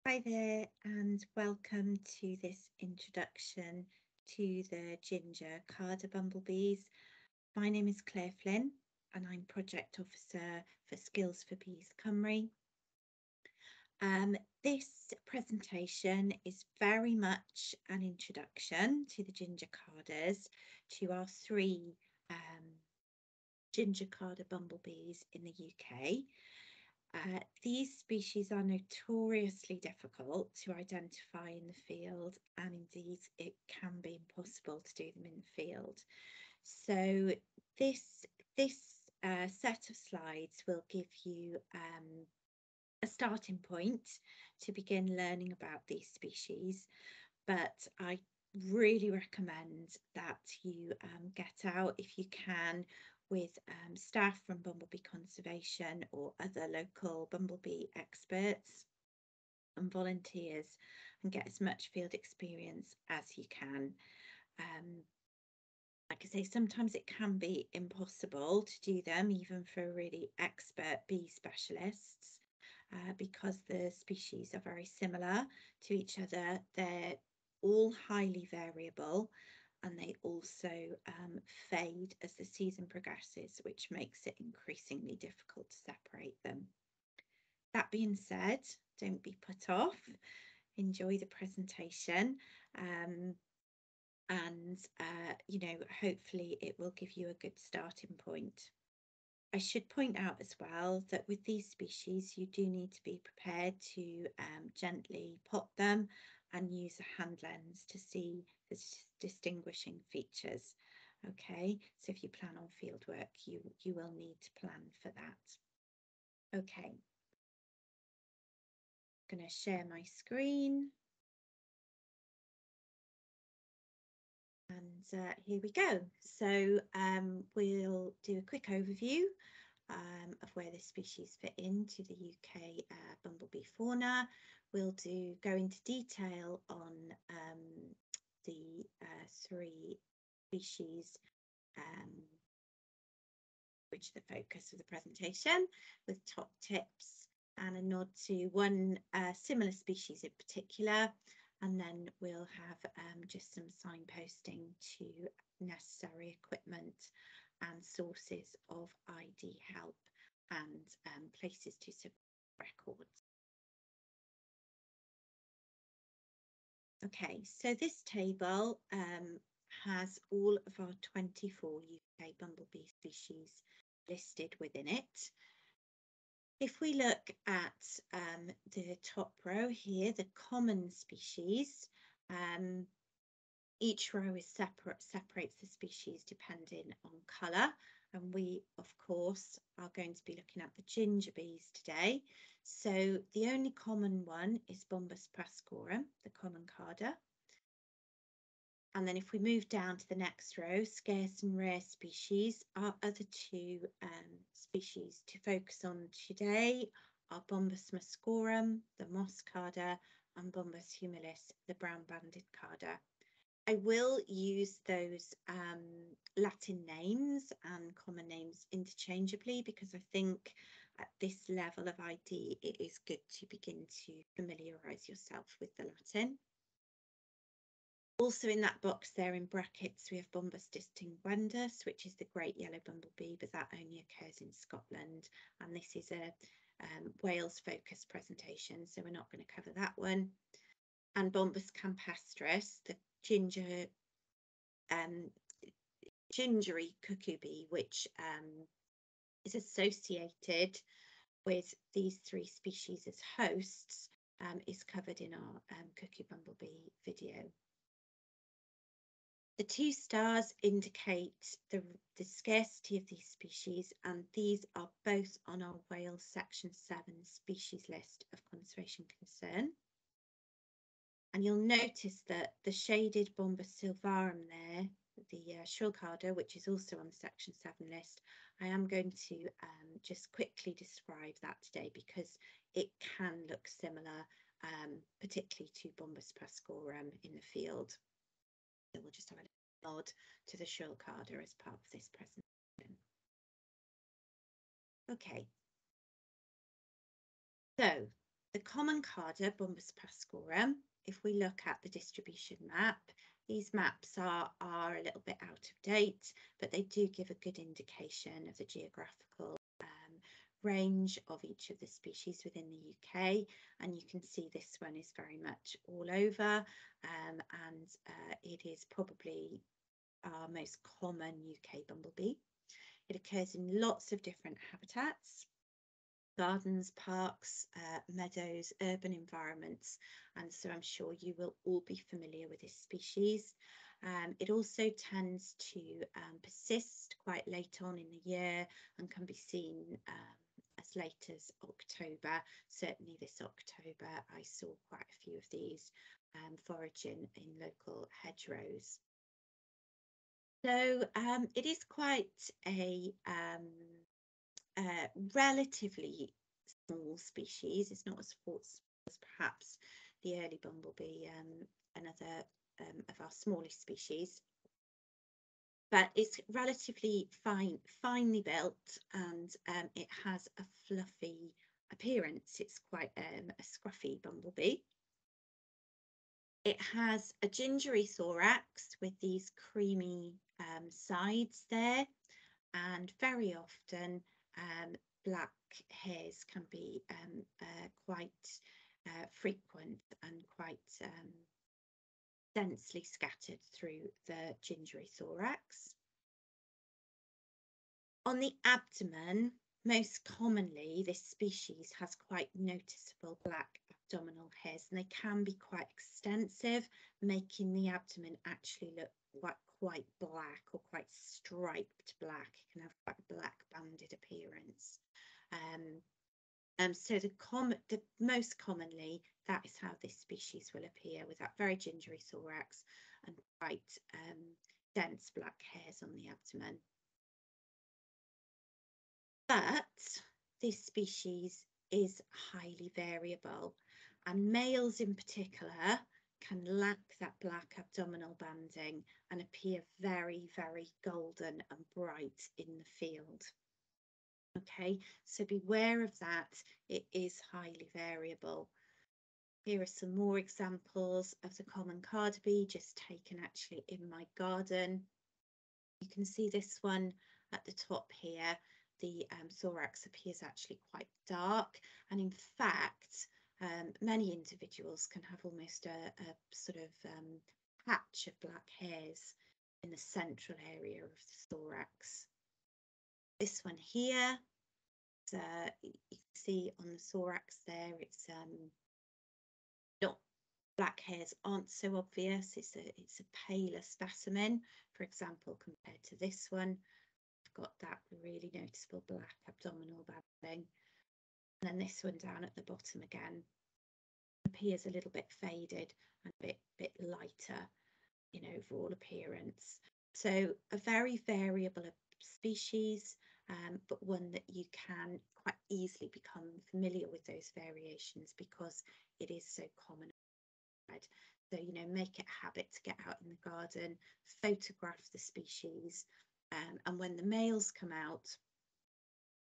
Hi there and welcome to this introduction to the ginger carder bumblebees. My name is Clare Flynn and I'm Project Officer for Skills for Bees Cymru. This presentation is very much an introduction to the ginger carders, to our three ginger carder bumblebees in the UK. These species are notoriously difficult to identify in the field, and indeed it can be impossible to do them in the field. So this set of slides will give you a starting point to begin learning about these species, but I really recommend that you get out if you can with staff from Bumblebee Conservation or other local bumblebee experts and volunteers and get as much field experience as you can. Like I say, sometimes it can be impossible to do them even for really expert bee specialists because the species are very similar to each other. They're all highly variable and they also fade as the season progresses, which makes it increasingly difficult to separate them. That being said, don't be put off. Enjoy the presentation. Hopefully it will give you a good starting point. I should point out as well that with these species, you do need to be prepared to gently pot them and use a hand lens to see the distinguishing features. Okay, so if you plan on field work, you will need to plan for that. Okay, I'm going to share my screen. And here we go. So we'll do a quick overview of where this species fit into the UK bumblebee fauna. We'll go into detail on the three species which are the focus of the presentation, with top tips and a nod to one similar species in particular. And then we'll have just some signposting to necessary equipment and sources of ID help and places to submit records. Okay, so this table has all of our 24 UK bumblebee species listed within it. If we look at the top row here, the common species, each row is separates the species depending on colour. And we, of course, are going to be looking at the ginger bees today. So the only common one is Bombus pascorum, the common carder. And then if we move down to the next row, scarce and rare species, our other two species to focus on today are Bombus mascorum, the moss carder, and Bombus humilis, the brown-banded carder. I will use those Latin names and common names interchangeably because I think at this level of ID, it is good to begin to familiarise yourself with the Latin. Also in that box there in brackets, we have Bombus distinguendus, which is the great yellow bumblebee, but that only occurs in Scotland. And this is a Wales focused presentation, so we're not going to cover that one. And Bombus campestris, the gingery cuckoo bee, which is associated with these three species as hosts, is covered in our cuckoo bumblebee video. The two stars indicate the scarcity of these species, and these are both on our Wales Section 7 species list of conservation concern. And you'll notice that the shaded Bombus sylvarum there, the shrill carder, which is also on the Section 7 list, I am going to just quickly describe that today because it can look similar, particularly to Bombus pascorum in the field. So we'll just have a nod to the shrill carder as part of this presentation. Okay. So The common carder, Bombus pascorum, if we look at the distribution map, these maps are a little bit out of date, but they do give a good indication of the geographical range of each of the species within the UK. And you can see this one is very much all over, and it is probably our most common UK bumblebee. It occurs in lots of different habitats: gardens, parks, meadows, urban environments, and so I'm sure you will all be familiar with this species. It also tends to persist quite late on in the year and can be seen as late as October. Certainly this October I saw quite a few of these foraging in local hedgerows. So it is quite a relatively small species. It's not as small as perhaps the early bumblebee, another of our smallest species, but it's relatively finely built, and it has a fluffy appearance. It's quite a scruffy bumblebee. It has a gingery thorax with these creamy sides there, and very often black hairs can be quite frequent and quite densely scattered through the gingery thorax. On the abdomen, most commonly, this species has quite noticeable black abdominal hairs, and they can be quite extensive, making the abdomen actually look quite black or quite striped black. It can have quite a black banded appearance. So the most commonly, that is how this species will appear, with that very gingery thorax and quite dense black hairs on the abdomen. But this species is highly variable, and males in particular can lack that black abdominal banding and appear very, very golden and bright in the field. Okay, so beware of that. It is highly variable. Here are some more examples of the common carderbee, just taken actually in my garden. You can see this one at the top here. The thorax appears actually quite dark, and in fact many individuals can have almost a sort of patch of black hairs in the central area of the thorax. This one here, you can see on the thorax there, it's not, black hairs aren't so obvious. It's a paler specimen, for example, compared to this one. I've got that really noticeable black abdominal banding. And then this one down at the bottom again appears a little bit faded and a bit lighter in overall appearance. So a very variable species, but one that you can quite easily become familiar with those variations because it is so common. So, make it a habit to get out in the garden, photograph the species, and when the males come out,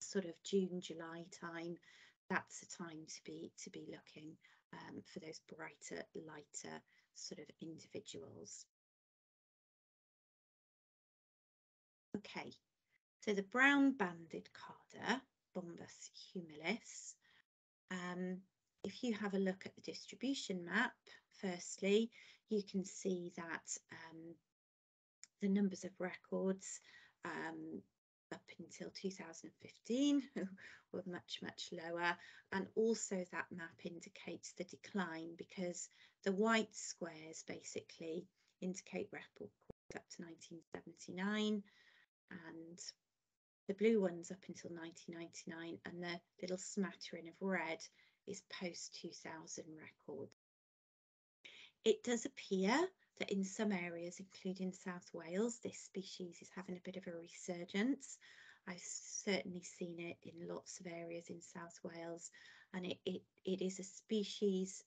sort of June, July time, that's the time to be looking for those brighter, lighter sort of individuals. Okay, so the brown banded carder, Bombus humilis, if you have a look at the distribution map, firstly, you can see that the numbers of records up until 2015 were much, much lower, and also that map indicates the decline because the white squares basically indicate records up to 1979, and the blue ones up until 1999, and the little smattering of red is post 2000 records. It does appear that in some areas, including South Wales, this species is having a bit of a resurgence. I've certainly seen it in lots of areas in South Wales, and it is a species,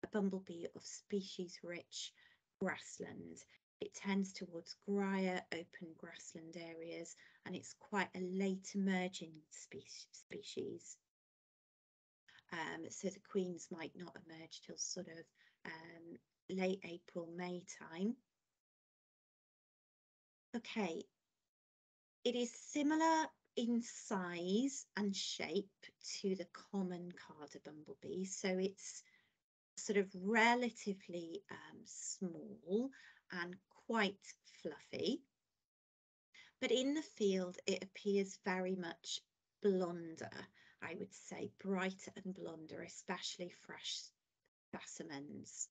a bumblebee of species-rich grassland. It tends towards drier, open grassland areas, and it's quite a late emerging species. So the queens might not emerge till sort of late April, May time. Okay, it is similar in size and shape to the common Carder bumblebee, so it's sort of relatively small and quite fluffy, but in the field it appears very much blonder, I would say, brighter and blonder, especially fresh specimens.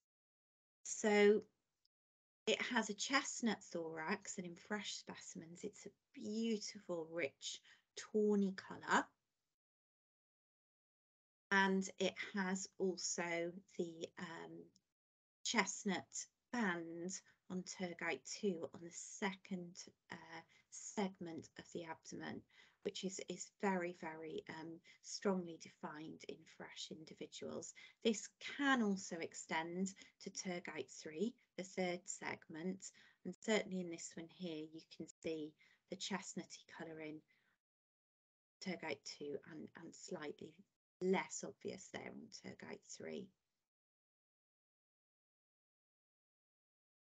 So it has a chestnut thorax, and in fresh specimens it's a beautiful, rich, tawny colour. And it has also the chestnut band on tergite 2 on the second segment of the abdomen, which is very, very strongly defined in fresh individuals. This can also extend to tergite 3, the third segment, and certainly in this one here you can see the chestnutty colour in tergite 2 and slightly less obvious there on tergite 3.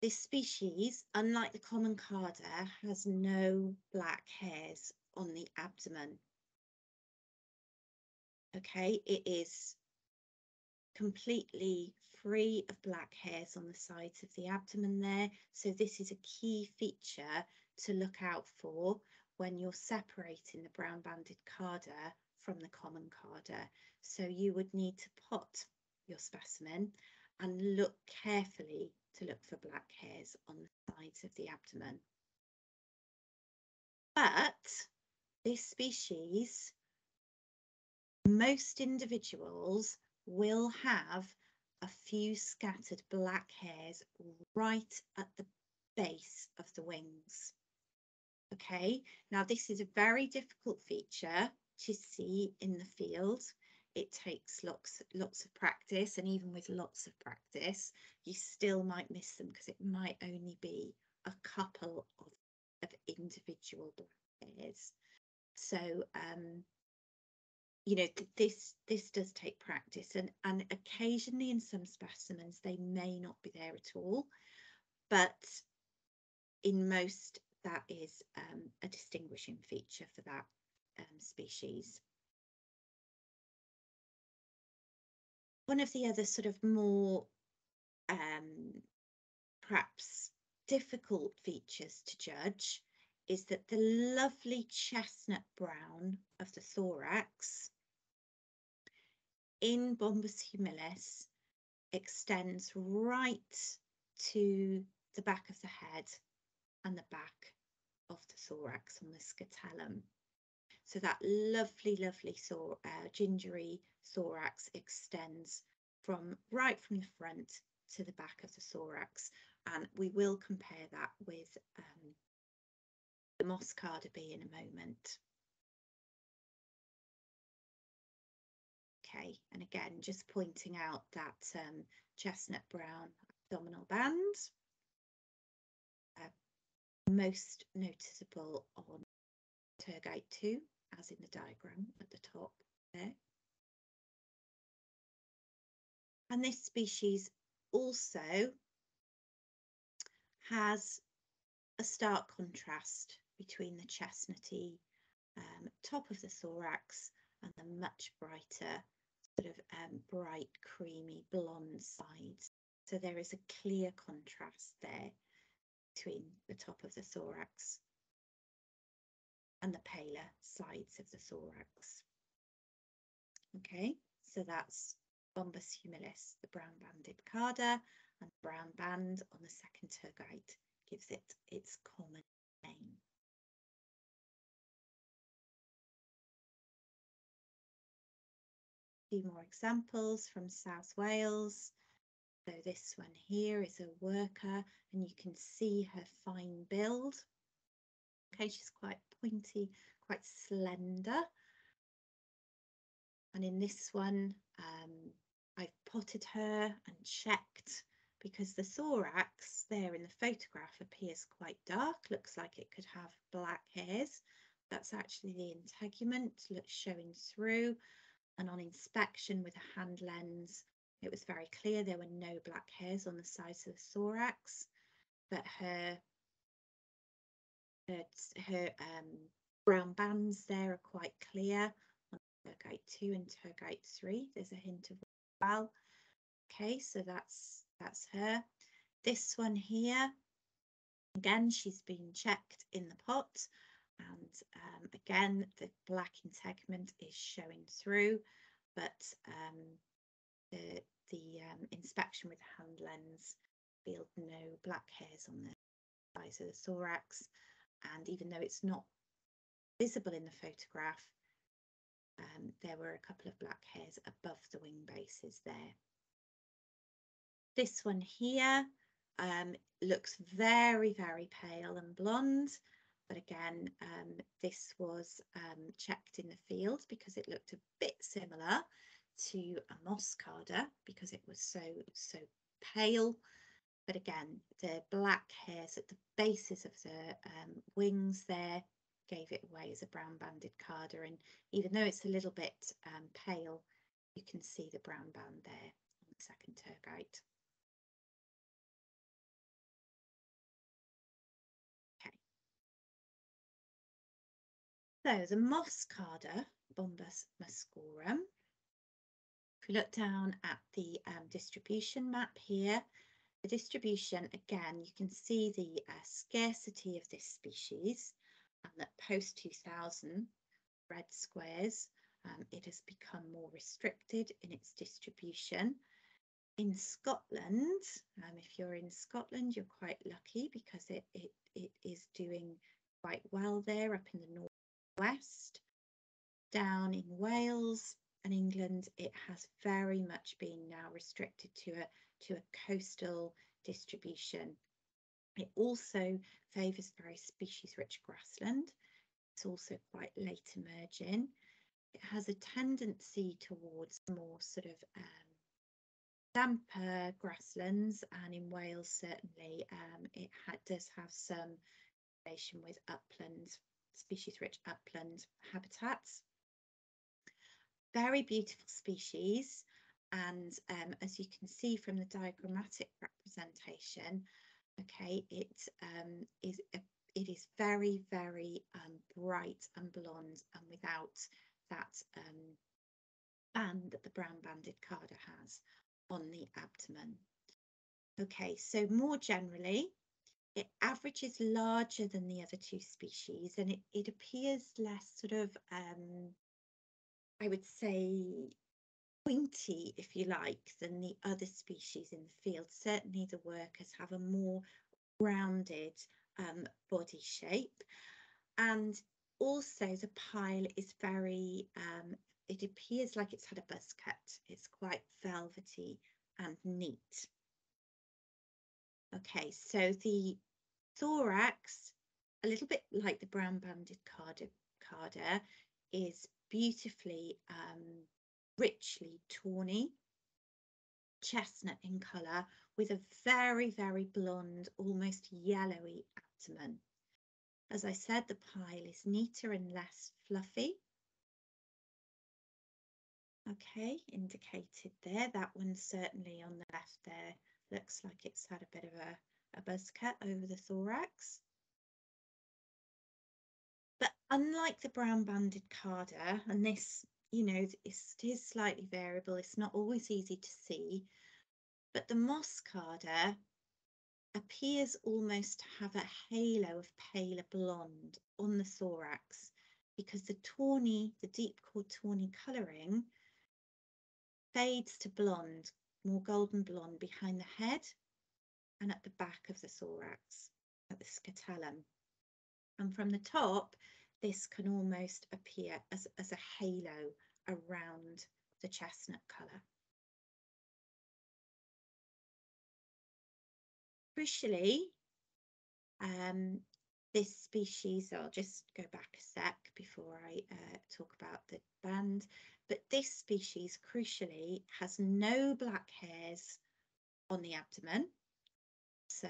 This species, unlike the common Carder, has no black hairs on the abdomen. Okay, it is completely free of black hairs on the sides of the abdomen there. So this is a key feature to look out for when you're separating the brown-banded Carder from the common Carder. So you would need to pot your specimen and look carefully to look for black hairs on the sides of the abdomen. But this species, most individuals will have a few scattered black hairs right at the base of the wings. Okay, now this is a very difficult feature to see in the field. It takes lots of practice, and even with lots of practice you still might miss them because it might only be a couple of individual black hairs. So you know, this does take practice, and occasionally in some specimens they may not be there at all, but in most that is a distinguishing feature for that species. One of the other sort of more perhaps difficult features to judge is that the lovely chestnut brown of the thorax in Bombus humilis extends right to the back of the head and the back of the thorax on the scutellum. So that lovely gingery thorax extends right from the front to the back of the thorax, and we will compare that with the moss Carder bee in a moment. Okay, and again, just pointing out that chestnut brown abdominal band, most noticeable on tergite 2, as in the diagram at the top there. And this species also has a stark contrast between the chestnutty top of the thorax and the much brighter sort of bright creamy blonde sides. So there is a clear contrast there between the top of the thorax and the paler sides of the thorax. Okay, so that's Bombus humilis, the brown-banded Carder, and the brown band on the second tergite gives it its common name. A few more examples from South Wales. So this one here is a worker, and you can see her fine build. Okay, she's quite pointy, quite slender. And in this one, I've potted her and checked because the thorax there in the photograph appears quite dark, looks like it could have black hairs. That's actually the integument showing through. and on inspection with a hand lens, it was very clear there were no black hairs on the sides of the thorax, but her brown bands there are quite clear on toe gate 2 and toe gate 3. There's a hint of well. Okay, so that's her. This one here, again, she's been checked in the pot, and again, the black integument is showing through, but the inspection with the hand lens revealed no black hairs on the sides of the thorax, and even though it's not visible in the photograph, there were a couple of black hairs above the wing bases there. This one here looks very, very pale and blonde, but again, this was checked in the field because it looked a bit similar to a moscarda because it was so pale. But again, the black hairs at the bases of the wings there gave it away as a brown banded carder, and even though it's a little bit pale, you can see the brown band there on the second tergite. Okay. So the moscarda, Bombus muscorum. If we look down at the distribution map here, the distribution, again, you can see the scarcity of this species, and that post 2000 red squares, it has become more restricted in its distribution. In Scotland, if you're in Scotland, you're quite lucky because it is doing quite well there up in the northwest. Down in Wales and England, it has very much been now restricted to a coastal distribution. It also favours very species-rich grassland. It's also quite late emerging. It has a tendency towards more sort of damper grasslands, and in Wales certainly it does have some relation with upland, species-rich upland habitats. Very beautiful species, and as you can see from the diagrammatic representation, okay, it is very, very bright and blonde, and without that band that the brown banded carder has on the abdomen. Okay, so more generally, it averages larger than the other two species, and it appears less sort of I would say pointy, if you like, than the other species in the field. Certainly the workers have a more rounded body shape, and also the pile is very it appears like it's had a buzz cut. It's quite velvety and neat. Okay, so the thorax, a little bit like the brown banded carder, is beautifully richly tawny, chestnut in colour, with a very, very blonde, almost yellowy abdomen. As I said, the pile is neater and less fluffy. Okay, indicated there. That one certainly on the left there looks like it's had a bit of a buzz cut over the thorax. But unlike the brown banded carder, and this, you know, it is slightly variable, it's not always easy to see, but the moscarda appears almost to have a halo of paler blonde on the thorax, because the tawny, the deep core tawny colouring fades to blonde, more golden blonde behind the head and at the back of the thorax, at the scutellum. And from the top, this can almost appear as a halo around the chestnut colour. Crucially, this species, I'll just go back a sec before I talk about the band, but this species crucially has no black hairs on the abdomen, so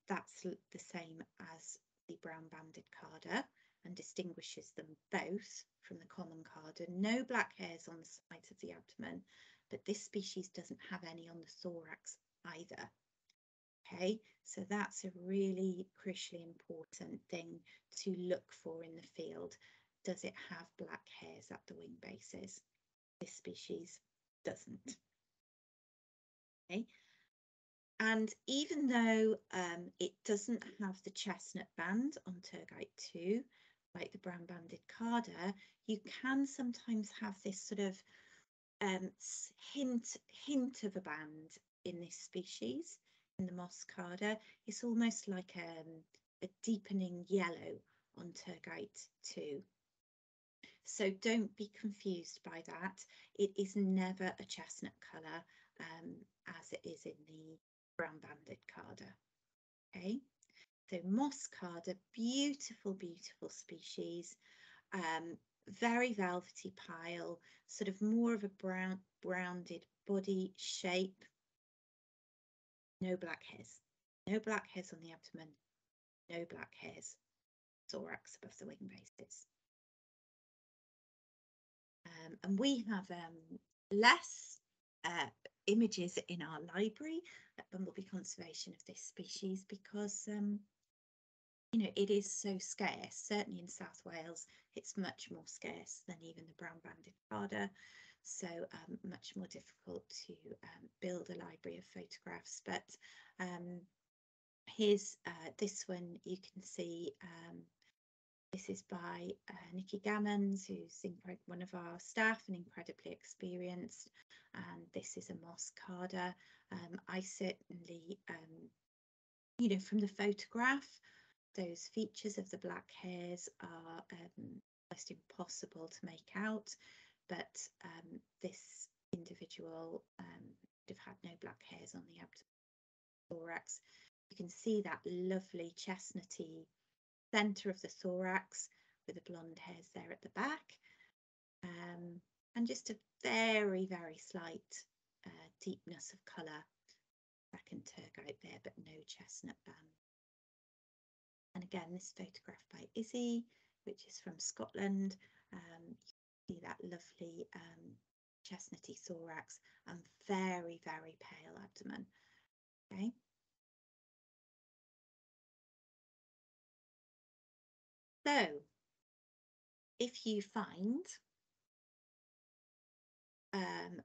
that's the same as the brown banded carder, and distinguishes them both from the common carder. No black hairs on the sides of the abdomen, but this species doesn't have any on the thorax either. Okay, so that's a really crucially important thing to look for in the field. Does it have black hairs at the wing bases? This species doesn't. Okay, and even though it doesn't have the chestnut band on Tergite 2, like the brown-banded carder, you can sometimes have this sort of hint of a band in this species. In the moss carder, it's almost like a deepening yellow on Tergite 2. So don't be confused by that. It is never a chestnut colour as it is in the brown-banded carder. Okay, so moss carder, beautiful, beautiful species. Very velvety pile, sort of more of a rounded body shape. No black hairs. No black hairs on the abdomen. No black hairs. Thorax above the wing bases. And we have less images in our library at Bumblebee Conservation of this species because you know, it is so scarce. Certainly in South Wales, it's much more scarce than even the brown-banded carder. So much more difficult to build a library of photographs. But here's this one. You can see this is by Nikki Gammons, who's one of our staff and incredibly experienced. And this is a moss carder. I certainly, you know, from the photograph, those features of the black hairs are almost impossible to make out, but this individual would have had no black hairs on the abdomen, thorax. You can see that lovely chestnutty centre of the thorax with the blonde hairs there at the back, and just a very, very slight deepness of colour back in Tergite there, but no chestnut band. And again, this photograph by Izzy, which is from Scotland. You see that lovely chestnutty thorax and very, very pale abdomen. Okay. So, if you find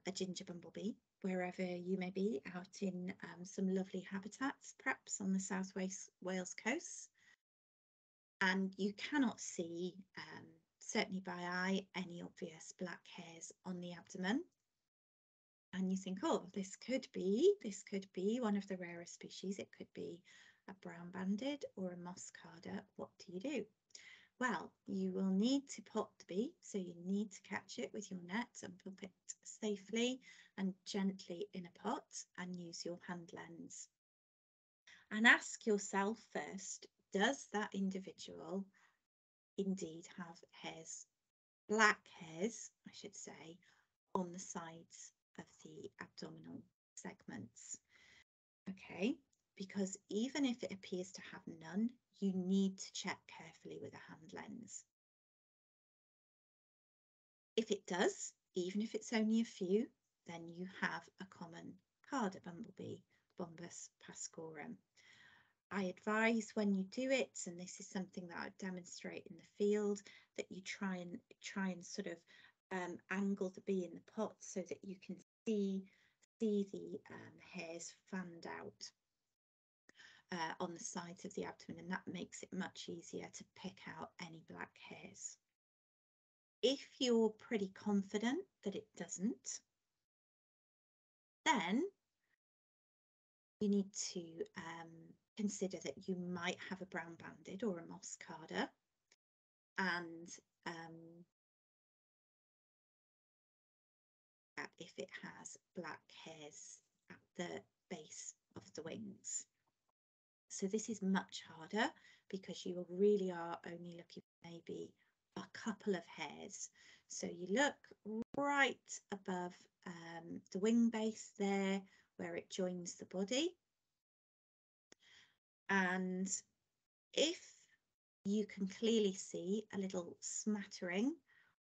a ginger bumblebee, wherever you may be, out in some lovely habitats, perhaps on the South Wales coast, and you cannot see, certainly by eye, any obvious black hairs on the abdomen, and you think, oh, this could be one of the rarer species, it could be a brown-banded or a moss carder, what do you do? Well, you will need to pot the bee, so you need to catch it with your net and put it safely and gently in a pot and use your hand lens. And ask yourself first, does that individual indeed have hairs, black hairs, I should say, on the sides of the abdominal segments? Okay, because even if it appears to have none, you need to check carefully with a hand lens. If it does, even if it's only a few, then you have a common carder bumblebee, Bombus pascorum. I advise when you do it, and this is something that I demonstrate in the field, that you try and sort of angle the bee in the pot so that you can see the hairs fanned out on the sides of the abdomen, and that makes it much easier to pick out any black hairs. If you're pretty confident that it doesn't, then you need to consider that you might have a brown-banded or a moss carder, and if it has black hairs at the base of the wings. So this is much harder because you really are only looking for maybe a couple of hairs. So you look right above the wing base there where it joins the body. And if you can clearly see a little smattering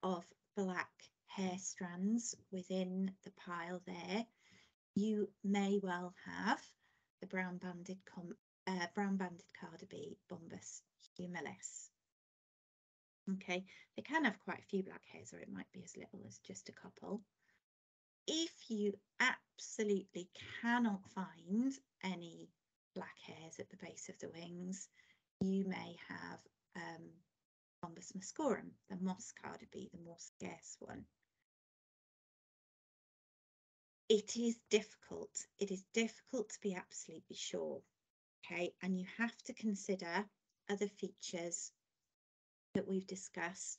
of black hair strands within the pile there. You may well have the brown-banded Carder Bombus humilis. Okay, they can have quite a few black hairs, or it might be as little as just a couple. If you absolutely cannot find any black hairs at the base of the wings, you may have Bombus muscorum, the moss Carder bee, the more scarce one. It is difficult. It is difficult to be absolutely sure. Okay, and you have to consider other features that we've discussed,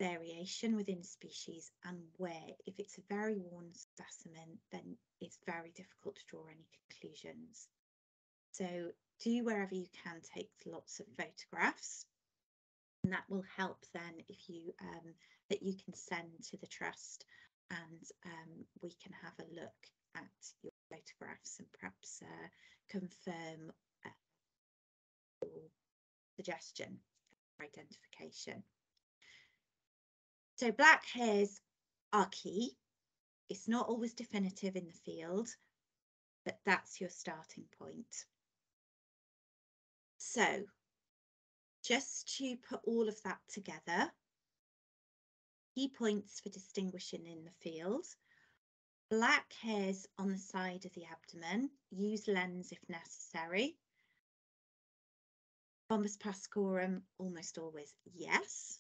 variation within species, and where, if it's a very worn specimen, then it's very difficult to draw any conclusions. So do, wherever you can, take lots of photographs, and that will help then if you that you can send to the trust, and we can have a look at your photographs and perhaps confirm your suggestion for identification. So black hairs are key. It's not always definitive in the field, but that's your starting point. So just to put all of that together, key points for distinguishing in the field: black hairs on the side of the abdomen, use lens if necessary. Bombus pascorum, almost always yes.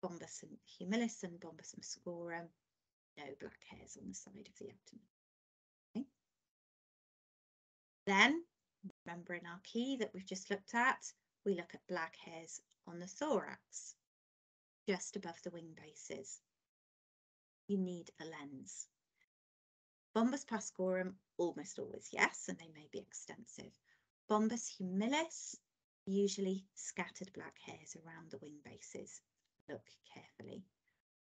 Bombus humilis and Bombus muscorum, no black hairs on the side of the abdomen. Okay. Then, remembering our key that we've just looked at, we look at black hairs on the thorax, just above the wing bases. You need a lens. Bombus pascorum, almost always yes, and they may be extensive. Bombus humilis, usually scattered black hairs around the wing bases. Look carefully.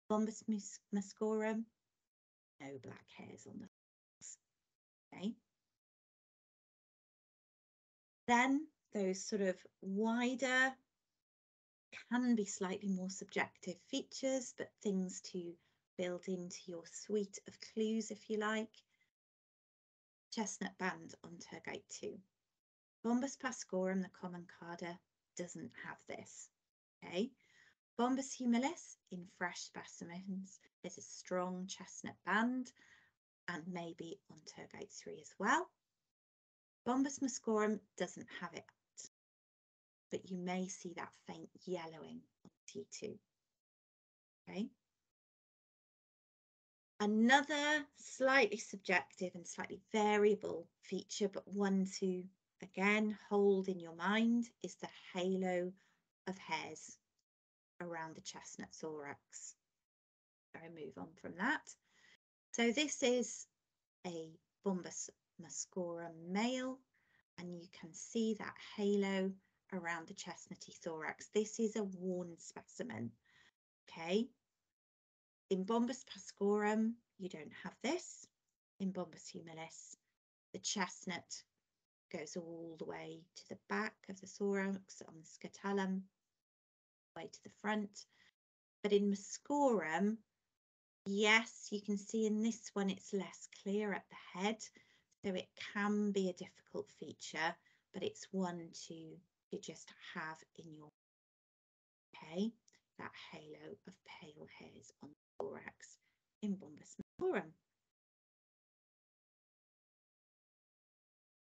Bombus muscorum, no black hairs on the legs. Okay. Then those sort of wider, can be slightly more subjective features, but things to build into your suite of clues, if you like. Chestnut band on tergite 2. Bombus pascorum, the common carder, doesn't have this. Okay. Bombus humilis, in fresh specimens, there's a strong chestnut band, and maybe on tergite 3 as well. Bombus muscorum doesn't have it, but you may see that faint yellowing on T2. Okay. Another slightly subjective and slightly variable feature, but one to, again, hold in your mind, is the halo of hairs around the chestnut thorax. I move on from that. So this is a Bombus muscorum male, and you can see that halo around the chestnutty thorax. This is a worn specimen. Okay. In Bombus pascorum, you don't have this. In Bombus humilis, the chestnut goes all the way to the back of the thorax on the scutellum, way to the front. But in muscorum, yes, you can see in this one it's less clear at the head, so it can be a difficult feature, but it's one to just have in your, okay, that halo of pale hairs on the thorax in Bombus muscorum.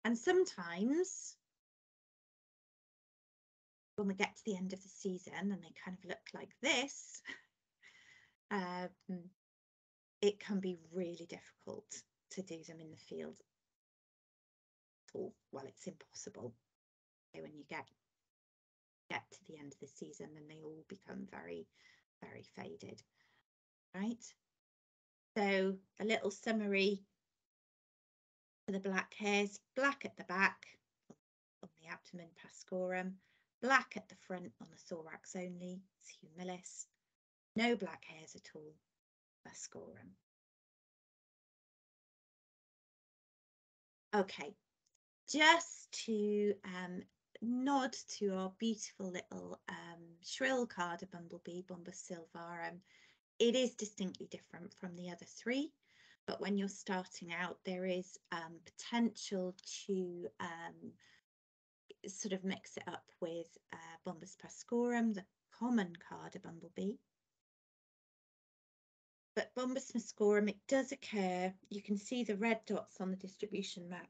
And sometimes when we get to the end of the season and they kind of look like this, it can be really difficult to do them in the field. Well, it's impossible. When you get to the end of the season, then they all become very, very faded, right? So a little summary for the black hairs: black at the back on the abdomen, pascorum; black at the front on the thorax only, it's humilis; no black hairs at all, muscorum. Okay, just to nod to our beautiful little shrill card of Bumblebee, Bombus sylvarum. It is distinctly different from the other three, but when you're starting out, there is potential to sort of mix it up with Bombus pascorum, the common card of Bumblebee. But Bombus pascorum, it does occur. You can see the red dots on the distribution map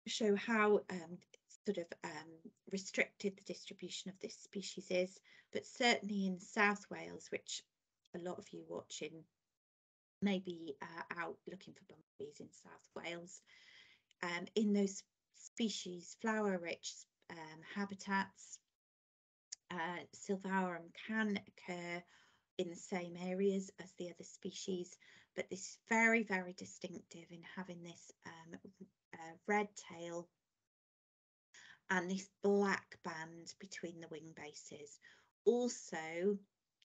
show how restricted the distribution of this species is, but certainly in South Wales, which a lot of you watching may be out looking for bumblebees in South Wales, in those species flower-rich habitats, sylvarum can occur in the same areas as the other species, but this is very, very distinctive in having this red tail and this black band between the wing bases. Also,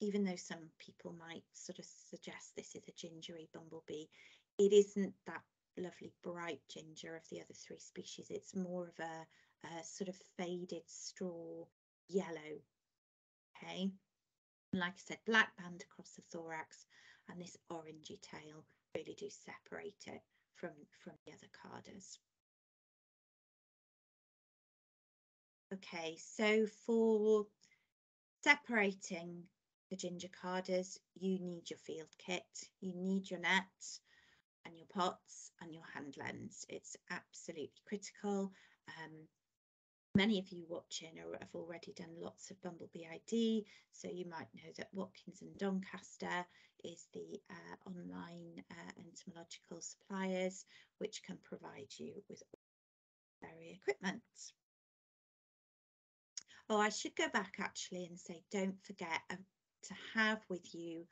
even though some people might sort of suggest this is a gingery bumblebee, it isn't that lovely bright ginger of the other three species. It's more of a sort of faded straw yellow. Okay, and like I said, black band across the thorax and this orangey tail really do separate it from the other cardas. Okay, so for separating the ginger cardas, you need your field kit, you need your net and your pots and your hand lens. It's absolutely critical. Many of you watching have already done lots of Bumblebee ID, so you might know that Watkins and Doncaster is the online entomological suppliers which can provide you with all the equipment. Oh, I should go back actually and say don't forget to have with you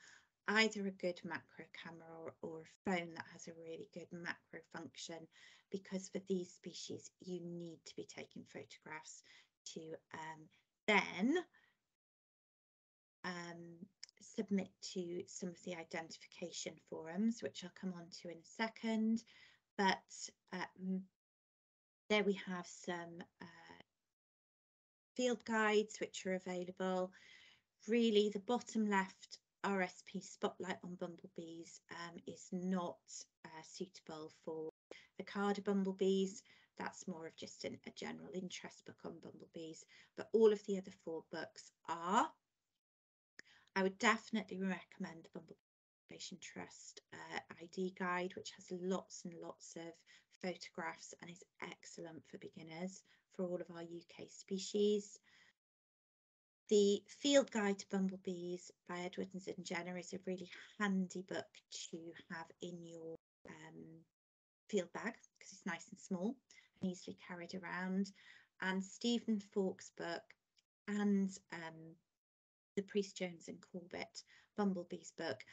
either a good macro camera or a phone that has a really good macro function, because for these species you need to be taking photographs to then submit to some of the identification forums, which I'll come on to in a second. But there we have some field guides which are available. Really, the bottom left RSP Spotlight on Bumblebees is not suitable for the Carda Bumblebees. That's more of just a general interest book on bumblebees, but all of the other 4 books are. I would definitely recommend the Bumblebee Conservation Trust ID guide, which has lots and lots of photographs and is excellent for beginners for all of our UK species. The Field Guide to Bumblebees by Edwards and Jenner is a really handy book to have in your field bag because it's nice and small and easily carried around. And Stephen Falk's book and the Priest Jones and Corbett Bumblebees book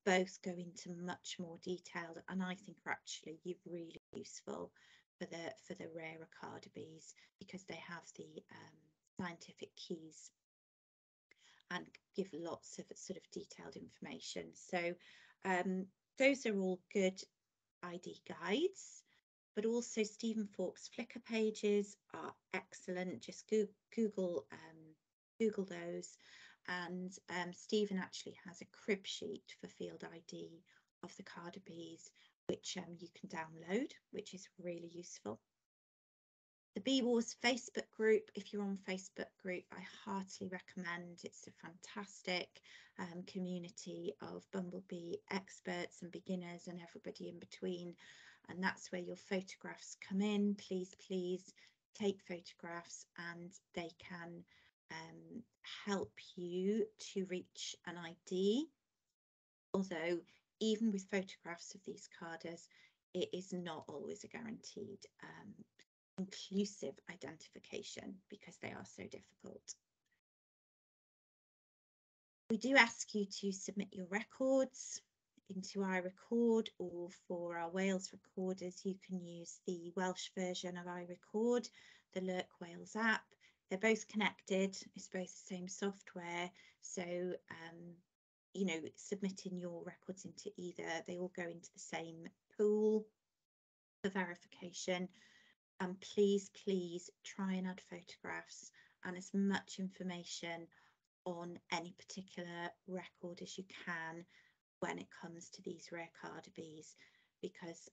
both go into much more detail, and I think are actually really useful for the rarer carda bees because they have the scientific keys and give lots of sort of detailed information. So those are all good ID guides, but also Stephen Falk's Flickr pages are excellent. Just Google those, and Stephen actually has a crib sheet for field ID of the carda bees, which you can download, which is really useful. The Bee Wars Facebook group, if you're on Facebook group, I heartily recommend. It's a fantastic community of bumblebee experts and beginners and everybody in between. And that's where your photographs come in. Please take photographs, and they can help you to reach an ID. Although even with photographs of these cardas, it is not always a guaranteed inclusive identification because they are so difficult. We do ask you to submit your records into iRecord, or for our Wales recorders you can use the Welsh version of iRecord, the Lurk Wales app. They're both connected, it's both the same software, so you know, submitting your records into either, they all go into the same pool for verification. And please try and add photographs and as much information on any particular record as you can when it comes to these rare Cardibees, because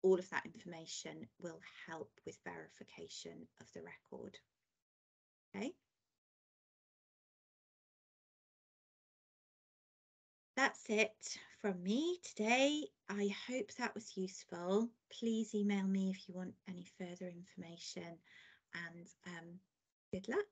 all of that information will help with verification of the record. Okay. That's it from me today. I hope that was useful. Please email me if you want any further information, and good luck.